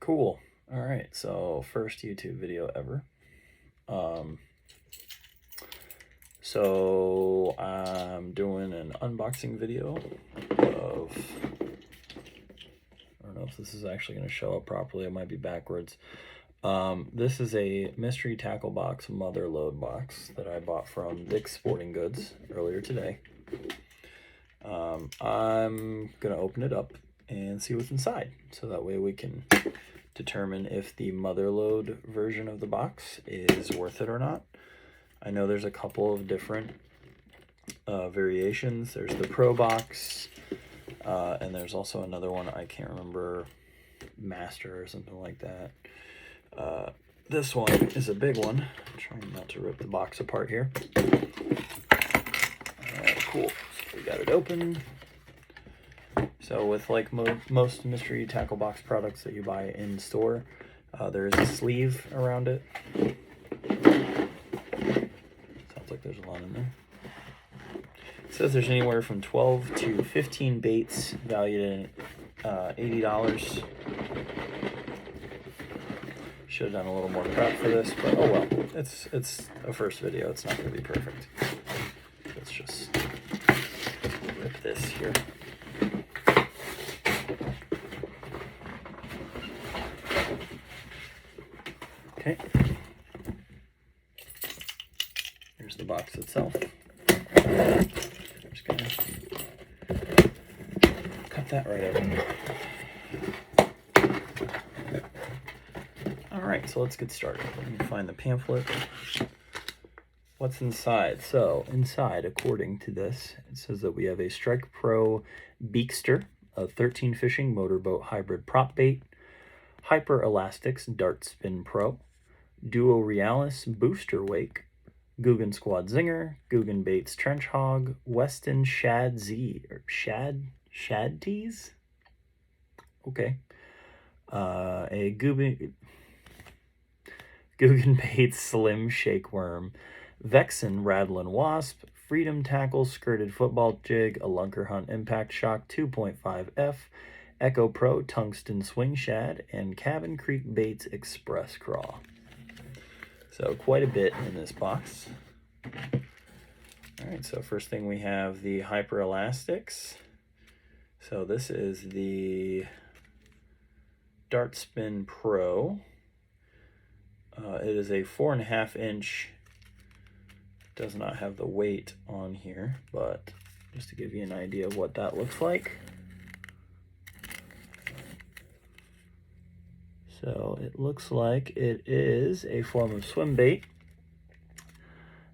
Cool. All right, so first YouTube video ever. So I'm doing an unboxing video of, I don't know if this is actually going to show up properly. It might be backwards. This is a mystery tackle box Motherlode box that I bought from Dick's Sporting Goods earlier today. I'm going to open it up and see what's inside, so that way we can determine if the Motherlode version of the box is worth it or not. I know there's a couple of different variations. There's the Pro box, and there's also another one, I can't remember, Master or something like that. This one is a big one. I'm trying not to rip the box apart here. Cool. So we got it open. So with like most mystery tackle box products that you buy in store, there is a sleeve around it. Sounds like there's a lot in there. It says there's anywhere from 12 to 15 baits valued at $80. Should have done a little more prep for this, but oh well. It's a first video. It's not going to be perfect. Let's just rip this here. Okay. Here's the box itself. I'm just going to cut that right open. Alright, so let's get started. Let me find the pamphlet. What's inside? So, inside, according to this, it says that we have a Strike Pro Beakster, a 13 fishing motorboat hybrid prop bait, Hyper Elastics Dart Spin Pro, Duo Realis Booster Wake, Guggen Squad Zinger, Guggen Baits Trench Hog, Weston Shad Z, or Shad Tees? Okay. A Guggen Baits Slim Shake Worm, Vexen Rattlin' Wasp, Freedom Tackle Skirted Football Jig, a Lunker Hunt Impact Shock 2.5F, Echo Pro Tungsten Swing Shad, and Cabin Creek Baits Express Craw. So quite a bit in this box. Alright, so first thing we have the Hyper Elastics. So this is the Dart Spin Pro. It is a 4.5 inch. Does not have the weight on here, but just to give you an idea of what that looks like. So it looks like it is a form of swim bait,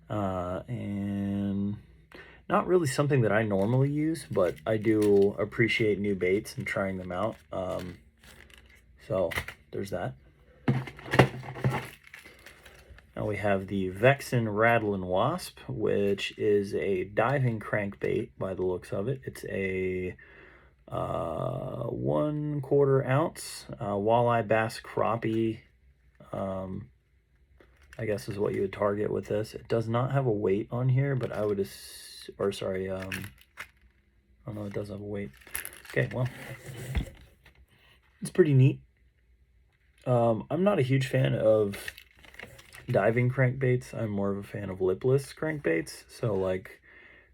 and not really something that I normally use, but I do appreciate new baits and trying them out. So there's that. Now we have the Vexen Rattlin' Wasp, which is a diving crankbait by the looks of it. It's a 1/4 ounce walleye bass crappie, I guess is what you would target with this. It does not have a weight on here, but I would oh no, it does have a weight. Okay, well, it's pretty neat. I'm not a huge fan of diving crankbaits. I'm more of a fan of lipless crankbaits, so like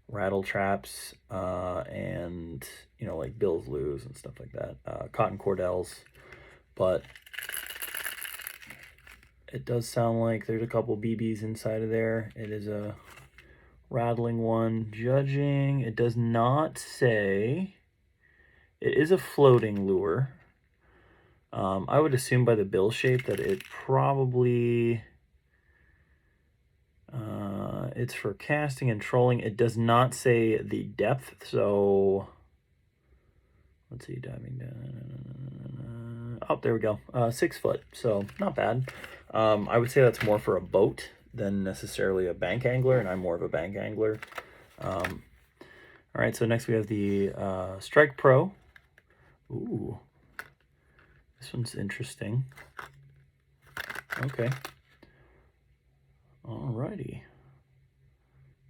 rattle traps, and you know, like Bill's Lures and stuff like that, cotton cordels. But it does sound like there's a couple BBs inside of there. It is a rattling one. Judging, it does not say. It is a floating lure. I would assume by the bill shape that it probably it's for casting and trolling. It does not say the depth, so let's see, diving down. Oh, there we go. 6 foot, so not bad. I would say that's more for a boat than necessarily a bank angler, and I'm more of a bank angler. All right, so next we have the Strike Pro. Ooh, this one's interesting. Okay. Alrighty.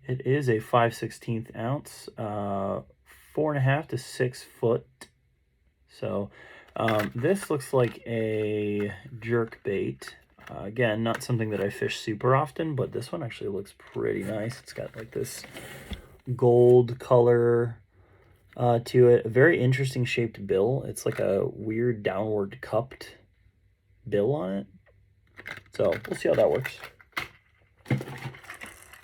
It is a 5/16 ounce, 4.5 to 6 foot. So this looks like a jerk bait. Again, not something that I fish super often, but this one actually looks pretty nice. It's got like this gold color to it. A very interesting shaped bill. It's like a weird downward cupped bill on it. So we'll see how that works.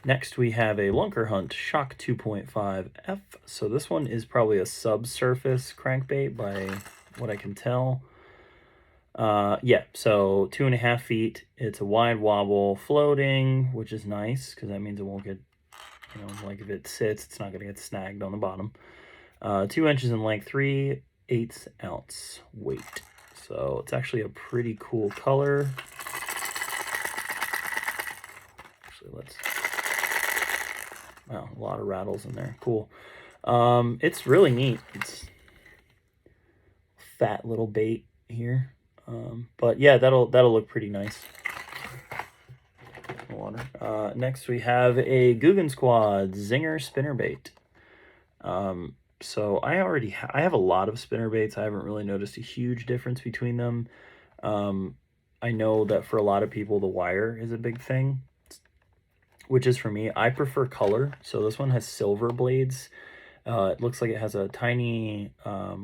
Next, we have a Lunker Hunt Shock 2.5F. So this one is probably a subsurface crankbait by what I can tell. Yeah, so 2.5 feet. It's a wide wobble floating, which is nice because that means it won't get, you know, like if it sits, it's not going to get snagged on the bottom. 2 inches in length, 3/8 ounce weight. So it's actually a pretty cool color. Actually, wow, a lot of rattles in there. Cool. It's really neat. It's fat little bait here. But yeah, that'll look pretty nice. Water. Next we have a Guggen Squad Zinger spinnerbait. So I have a lot of spinnerbaits. I haven't really noticed a huge difference between them. I know that for a lot of people the wire is a big thing, which is for me. I prefer color. So this one has silver blades. It looks like it has a tiny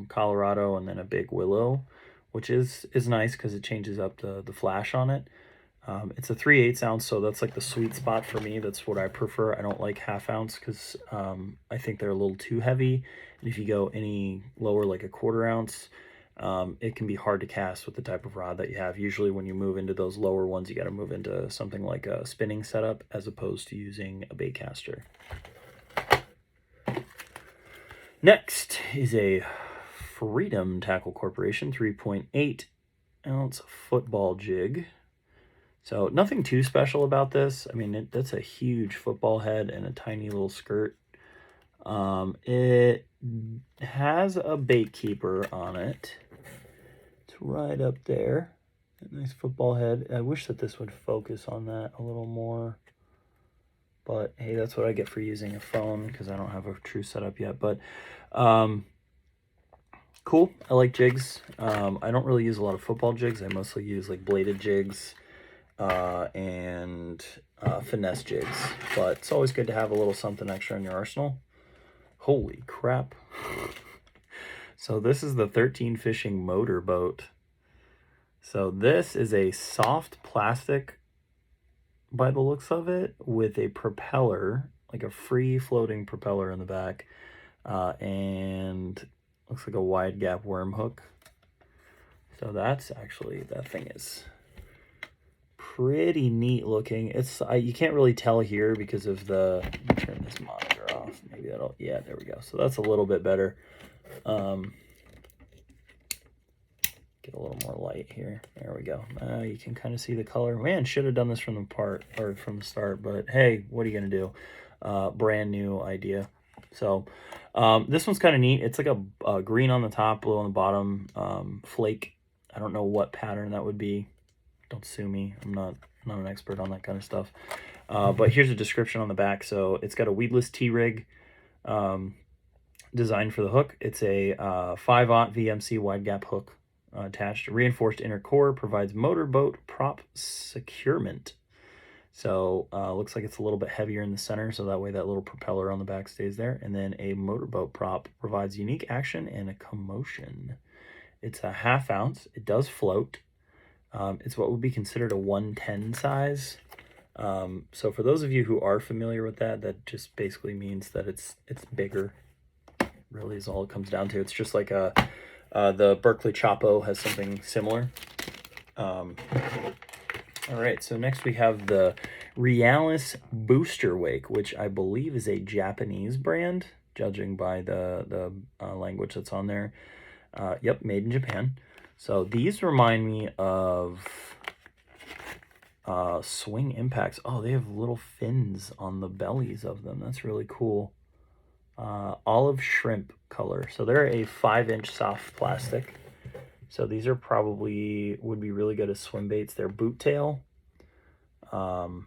Colorado and then a big willow, which is nice because it changes up the flash on it. It's a 3/8 ounce, so that's like the sweet spot for me. That's what I prefer. I don't like 1/2 ounce because I think they're a little too heavy. And if you go any lower, like a 1/4 ounce, it can be hard to cast with the type of rod that you have. Usually when you move into those lower ones, you got to move into something like a spinning setup as opposed to using a bait caster. Next is a Freedom Tackle Corporation 3.8 ounce football jig. So nothing too special about this. I mean, that's a huge football head and a tiny little skirt. It has a bait keeper on it. It's right up there. A nice football head. I wish that this would focus on that a little more. But hey, that's what I get for using a phone because I don't have a true setup yet. But cool. I like jigs. I don't really use a lot of football jigs. I mostly use like bladed jigs and finesse jigs. But it's always good to have a little something extra in your arsenal. Holy crap. So this is the 13 Fishing motorboat. So this is a soft plastic by the looks of it with a propeller, like a free floating propeller in the back, and looks like a wide gap worm hook. So that's actually, that thing is pretty neat looking. It's you can't really tell here because of the, let me turn this monitor off. Maybe that'll, yeah, there we go. So that's a little bit better. Get a little more light here. There we go. You can kind of see the color. Man, should have done this from the start, but hey, what are you gonna do? Brand new idea. So this one's kind of neat. It's like a green on the top, blue on the bottom, flake. I don't know what pattern that would be. Don't sue me. I'm not an expert on that kind of stuff. But here's a description on the back. So it's got a weedless T-rig designed for the hook. It's a 5/0 VMC wide gap hook. Attached. Reinforced inner core provides motorboat prop securement. So looks like it's a little bit heavier in the center, so that way that little propeller on the back stays there. And then a motorboat prop provides unique action and a commotion. It's a 1/2 ounce. It does float. It's what would be considered a 110 size. So for those of you who are familiar with that, that just basically means that it's bigger. Really is all it comes down to. It's just like a the Berkeley Chapo has something similar. All right, so next we have the Realis Booster Wake, which I believe is a Japanese brand, judging by the language that's on there. Yep, made in Japan. So these remind me of Swing Impacts. Oh, they have little fins on the bellies of them. That's really cool. Olive shrimp color. So they're a 5-inch soft plastic. So these are probably would be really good as swim baits. They're boot tail. There's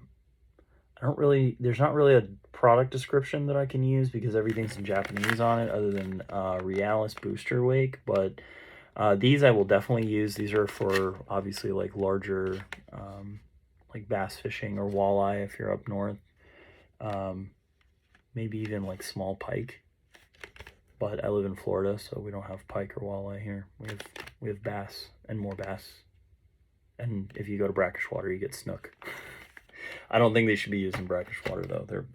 not really a product description that I can use because everything's in Japanese on it other than Realis Booster Wake, but These I will definitely use. These are for obviously like larger, like bass fishing or walleye if you're up north. Maybe even like small pike. But I live in Florida, so we don't have pike or walleye here. We have bass and more bass. And if you go to brackish water, you get snook. I don't think they should be used in brackish water though. They're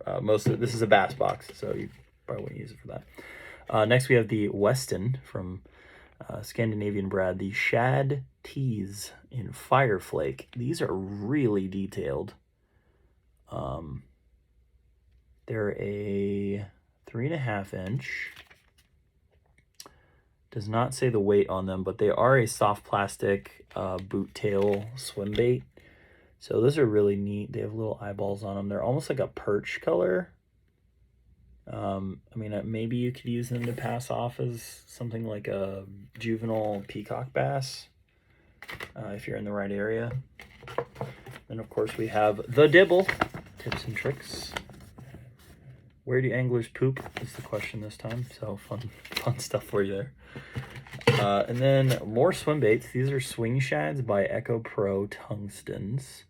this is a bass box, so you probably wouldn't use it for that. Next we have the Weston from Scandinavian Brad, the Shad Tees in Fireflake. These are really detailed. They're a 3.5 inch. Does not say the weight on them, but they are a soft plastic boot tail swim bait. So those are really neat. They have little eyeballs on them. They're almost like a perch color. I mean, maybe you could use them to pass off as something like a juvenile peacock bass if you're in the right area. Then, of course, we have the Dibble, tips and tricks. Where do anglers poop is the question this time. So fun stuff for you there. And then more swim baits. These are Swing Shads by Echo Pro Tungstens.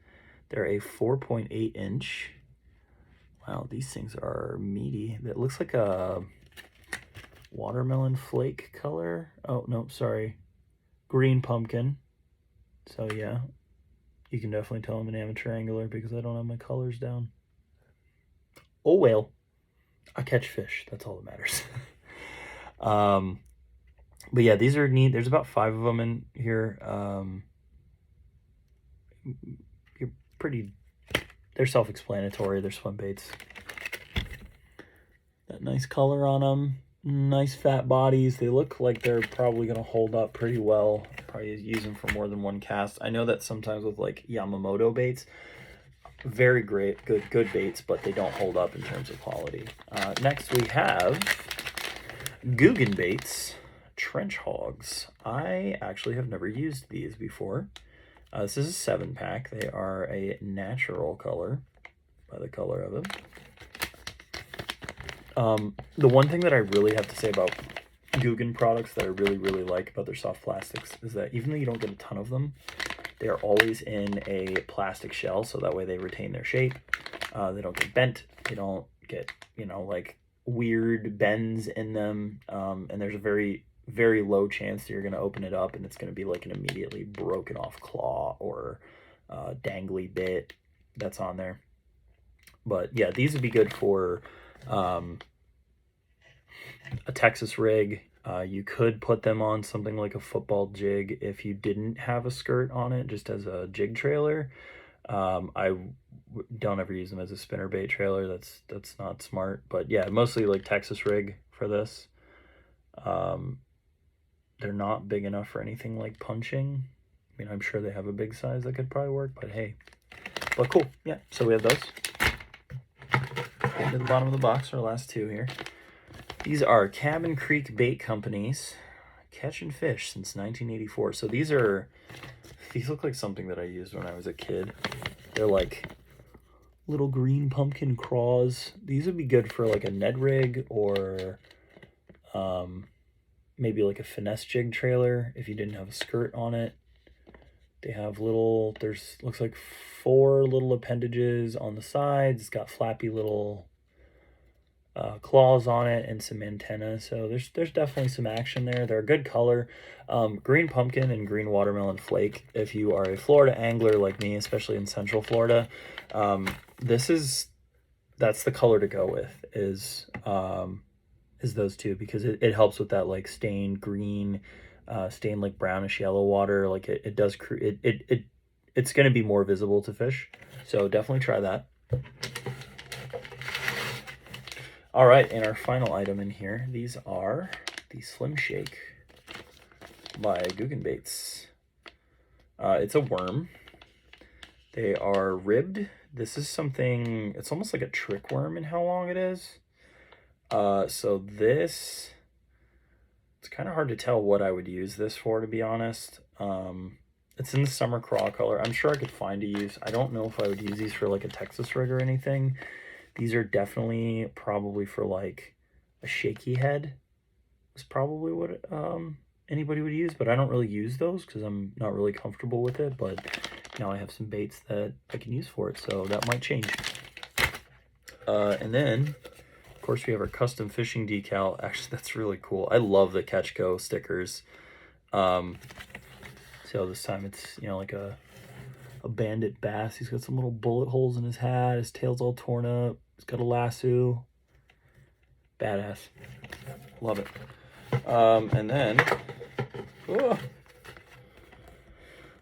They're a 4.8 inch. Wow, these things are meaty. That looks like a watermelon flake color. Oh, no, sorry. Green pumpkin. So yeah, you can definitely tell I'm an amateur angler because I don't have my colors down. Oh well, I catch fish. That's all that matters. But yeah, these are neat. There's about 5 of them in here. They're self-explanatory. They're swim baits. That nice color on them. Nice fat bodies. They look like they're probably going to hold up pretty well. Probably use them for more than one cast. I know that sometimes with like Yamamoto baits, very great, good baits, but they don't hold up in terms of quality. Next we have Guggen baits. Trench Hogs. I actually have never used these before. This is a 7-pack. They are a natural color by the color of it. The one thing that I really have to say about Guggen products that I really like about their soft plastics is that even though you don't get a ton of them, they are always in a plastic shell, so that way they retain their shape. They don't get bent. They don't get, like weird bends in them. And there's a very low chance that you're going to open it up and it's going to be like an immediately broken off claw or dangly bit that's on there. But yeah, these would be good for a Texas rig. You could put them on something like a football jig if you didn't have a skirt on it, just as a jig trailer. I don't ever use them as a spinnerbait trailer. That's not smart. But yeah, mostly like Texas rig for this. They're not big enough for anything like punching. I mean, I'm sure they have a big size that could probably work, but hey. But cool, yeah, so we have those. Getting to the bottom of the box, our last 2 here. These are Cabin Creek Bait Company's Catching Fish since 1984. So these look like something that I used when I was a kid. They're like little green pumpkin craws. These would be good for like a Ned rig or maybe like a finesse jig trailer if you didn't have a skirt on it. They have looks like 4 little appendages on the sides. It's got flappy little claws on it and some antennas. So there's definitely some action there. They're a good color. Green pumpkin and green watermelon flake. If you are a Florida angler like me, especially in Central Florida, that's the color to go with is those 2 because it helps with that like stained green, stained like brownish yellow water. Like it does it's going to be more visible to fish. So definitely try that. All right, and our final item in here, these are the Slim Shake by Guggen Baits. It's a worm. They are ribbed. This is something, it's almost like a trick worm in how long it is. So this, it's kind of hard to tell what I would use this for, to be honest. It's in the summer craw color. I'm sure I could find a use. I don't know if I would use these for like a Texas rig or anything. These are definitely probably for like a shaky head is probably what anybody would use, but I don't really use those because I'm not really comfortable with it. But now I have some baits that I can use for it, so that might change. And then, of course, we have our custom fishing decal. Actually, that's really cool. I love the Catch Go stickers. So this time it's, you know, like a bandit bass. He's got some little bullet holes in his hat. His tail's all torn up. He's got a lasso. Badass. Love it. And then,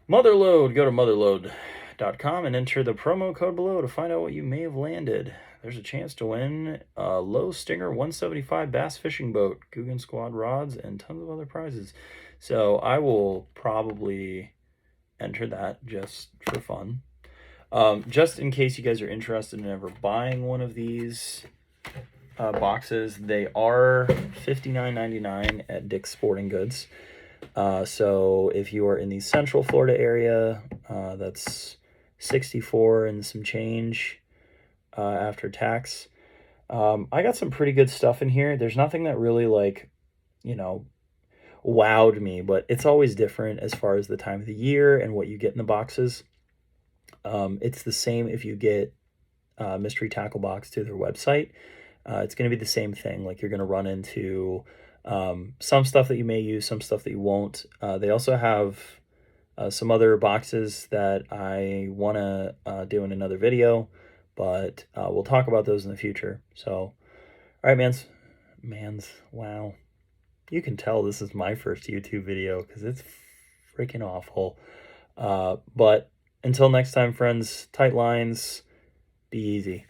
Motherlode. Go to motherlode.com and enter the promo code below to find out what you may have landed. There's a chance to win a low stinger 175 bass fishing boat, Guggen Squad rods, and tons of other prizes. So I will probably enter that just for fun. Just in case you guys are interested in ever buying one of these boxes, they are $59.99 at Dick's Sporting Goods. So if you are in the Central Florida area, that's $64 and some change after tax. I got some pretty good stuff in here. There's nothing that really, like, you know, wowed me, but it's always different as far as the time of the year and what you get in the boxes. It's the same if you get Mystery Tackle Box through their website. It's going to be the same thing. Like, you're going to run into some stuff that you may use, some stuff that you won't. They also have some other boxes that I want to do in another video, but we'll talk about those in the future. So, all right, mans, wow. You can tell this is my first YouTube video because it's freaking awful. But until next time, friends, tight lines, be easy.